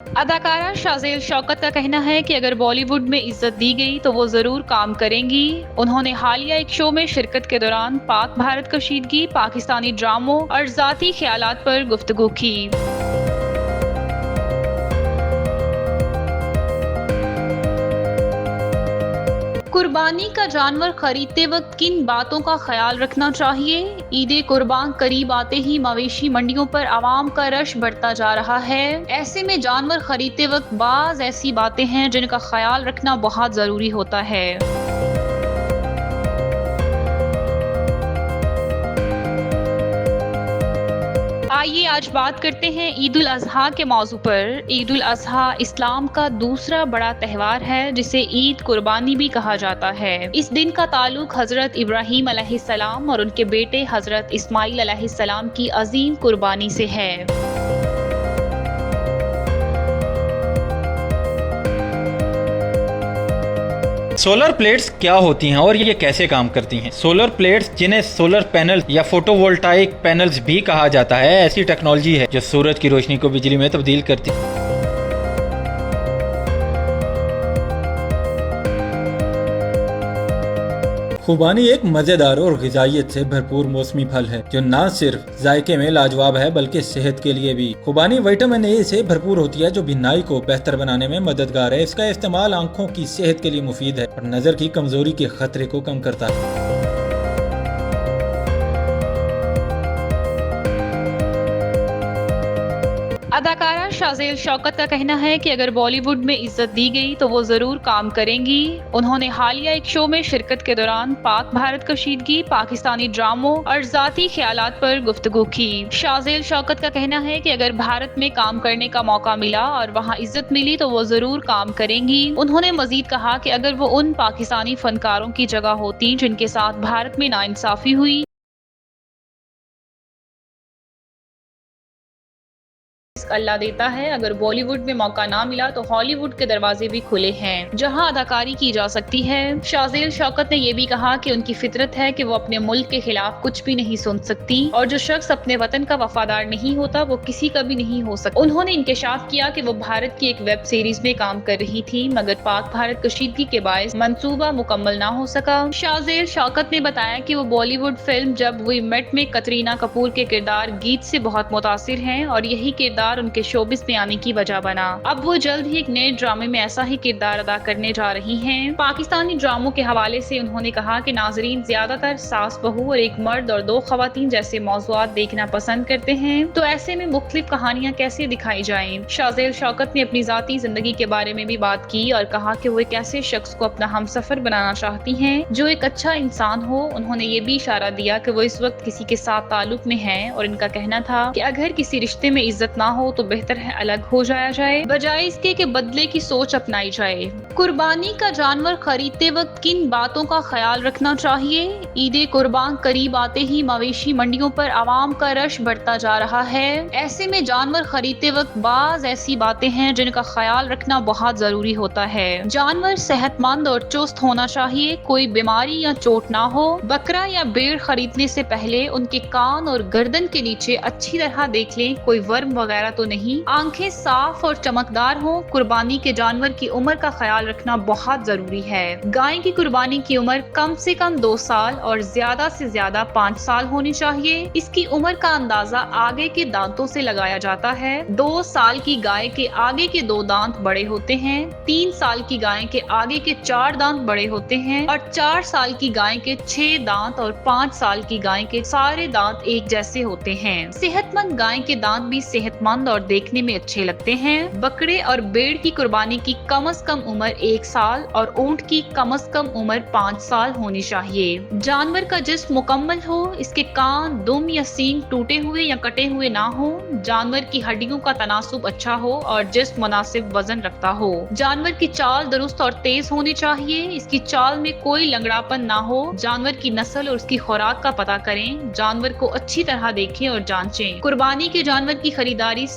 اداکارہ شازیل شوکت کا کہنا ہے کہ اگر بالی ووڈ میں عزت دی گئی تو وہ ضرور کام کریں گی۔ انہوں نے حالیہ ایک شو میں شرکت کے دوران پاک بھارت کشیدگی، پاکستانی ڈراموں اور ذاتی خیالات پر گفتگو کی۔ قربانی کا جانور خریدتے وقت کن باتوں کا خیال رکھنا چاہیے؟ عید قربان قریب آتے ہی مویشی منڈیوں پر عوام کا رش بڑھتا جا رہا ہے۔ ایسے میں جانور خریدتے وقت بعض ایسی باتیں ہیں جن کا خیال رکھنا بہت ضروری ہوتا ہے۔ آئیے آج بات کرتے ہیں عید الاضحیٰ کے موضوع پر۔ عید الاضحیٰ اسلام کا دوسرا بڑا تہوار ہے جسے عید قربانی بھی کہا جاتا ہے۔ اس دن کا تعلق حضرت ابراہیم علیہ السلام اور ان کے بیٹے حضرت اسماعیل علیہ السلام کی عظیم قربانی سے ہے۔ سولر پلیٹس کیا ہوتی ہیں اور یہ کیسے کام کرتی ہیں؟ سولر پلیٹس، جنہیں سولر پینل یا فوٹو وولٹائک پینلز بھی کہا جاتا ہے، ایسی ٹیکنالوجی ہے جو سورج کی روشنی کو بجلی میں تبدیل کرتی ہے۔ خوبانی ایک مزیدار اور غذائیت سے بھرپور موسمی پھل ہے جو نہ صرف ذائقے میں لاجواب ہے بلکہ صحت کے لیے بھی۔ خوبانی وٹامن اے سے بھرپور ہوتی ہے جو بینائی کو بہتر بنانے میں مددگار ہے۔ اس کا استعمال آنکھوں کی صحت کے لیے مفید ہے اور نظر کی کمزوری کے خطرے کو کم کرتا ہے۔ اداکارہ شازیل شوکت کا کہنا ہے کہ اگر بالی ووڈ میں عزت دی گئی تو وہ ضرور کام کریں گی۔ انہوں نے حالیہ ایک شو میں شرکت کے دوران پاک بھارت کشیدگی، پاکستانی ڈراموں اور ذاتی خیالات پر گفتگو کی۔ شازیل شوکت کا کہنا ہے کہ اگر بھارت میں کام کرنے کا موقع ملا اور وہاں عزت ملی تو وہ ضرور کام کریں گی۔ انہوں نے مزید کہا کہ اگر وہ ان پاکستانی فنکاروں کی جگہ ہوتی جن کے ساتھ بھارت میں ناانصافی ہوئی، اللہ دیتا ہے۔ اگر بالی ووڈ میں موقع نہ ملا تو ہالی ووڈ کے دروازے بھی کھلے ہیں جہاں اداکاری کی جا سکتی ہے۔ شازیل شوکت نے یہ بھی کہا کہ ان کی فطرت ہے کہ وہ اپنے ملک کے خلاف کچھ بھی نہیں سن سکتی اور جو شخص اپنے وطن کا وفادار نہیں ہوتا وہ کسی کا بھی نہیں ہو سکتا۔ انہوں نے انکشاف کیا کہ وہ بھارت کی ایک ویب سیریز میں کام کر رہی تھی مگر پاک بھارت کشیدگی کے باعث منصوبہ مکمل نہ ہو سکا۔ شازیل شوکت نے بتایا کہ وہ بالی ووڈ فلم جب وی میٹ میں کترینہ کپور کے کردار گیت سے بہت متاثر ہیں اور یہی کردار ان کے شوبز میں آنے کی وجہ بنا۔ اب وہ جلد ہی ایک نئے ڈرامے میں ایسا ہی کردار ادا کرنے جا رہی ہیں۔ پاکستانی ڈراموں کے حوالے سے انہوں نے کہا کہ ناظرین زیادہ تر ساس بہو اور ایک مرد اور دو خواتین جیسے موضوعات دیکھنا پسند کرتے ہیں، تو ایسے میں مختلف کہانیاں کیسے دکھائی جائیں۔ شازیل شوکت نے اپنی ذاتی زندگی کے بارے میں بھی بات کی اور کہا کہ وہ ایک ایسے شخص کو اپنا ہمسفر بنانا چاہتی ہیں جو ایک اچھا انسان ہو۔ انہوں نے یہ بھی اشارہ دیا کہ وہ اس وقت کسی کے ساتھ تعلق میں ہیں اور ان کا کہنا تھا کہ اگر کسی رشتے میں عزت نہ ہو تو بہتر ہے الگ ہو جایا جائے بجائے اس کے کہ بدلے کی سوچ اپنائی جائے۔ قربانی کا جانور خریدتے وقت کن باتوں کا خیال رکھنا چاہیے؟ عید قربان قریب آتے ہی مویشی منڈیوں پر عوام کا رش بڑھتا جا رہا ہے۔ ایسے میں جانور خریدتے وقت بعض ایسی باتیں ہیں جن کا خیال رکھنا بہت ضروری ہوتا ہے۔ جانور صحت مند اور چست ہونا چاہیے، کوئی بیماری یا چوٹ نہ ہو۔ بکرا یا بھیڑ خریدنے سے پہلے ان کے کان اور گردن کے نیچے اچھی طرح دیکھ لیں، کوئی ورم وغیرہ تو نہیں۔ آنکھیں صاف اور چمکدار ہوں۔ قربانی کے جانور کی عمر کا خیال رکھنا بہت ضروری ہے۔ گائے کی قربانی کی عمر کم سے کم 2 سال اور زیادہ سے زیادہ 5 سال ہونی چاہیے۔ اس کی عمر کا اندازہ آگے کے دانتوں سے لگایا جاتا ہے۔ 2 سال کی گائے کے آگے کے 2 دانت بڑے ہوتے ہیں، 3 سال کی گائے کے آگے کے 4 دانت بڑے ہوتے ہیں اور 4 سال کی گائے کے 6 دانت اور 5 سال کی گائے کے سارے دانت ایک جیسے ہوتے ہیں۔ صحت مند گائے کے دانت بھی صحت مند اور دیکھنے میں اچھے لگتے ہیں۔ بکرے اور بھیڑ کی قربانی کی کم از کم عمر 1 سال اور اونٹ کی کم از کم عمر 5 سال ہونی چاہیے۔ جانور کا جسم مکمل ہو، اس کے کان، دم یا سینگ ٹوٹے ہوئے یا کٹے ہوئے نہ ہو۔ جانور کی ہڈیوں کا تناسب اچھا ہو اور جسم مناسب وزن رکھتا ہو۔ جانور کی چال درست اور تیز ہونی چاہیے، اس کی چال میں کوئی لنگڑاپن نہ ہو۔ جانور کی نسل اور اس کی خوراک کا پتہ کریں، جانور کو اچھی طرح دیکھیں اور جانچیں۔ قربانی کے جانور کی خریداری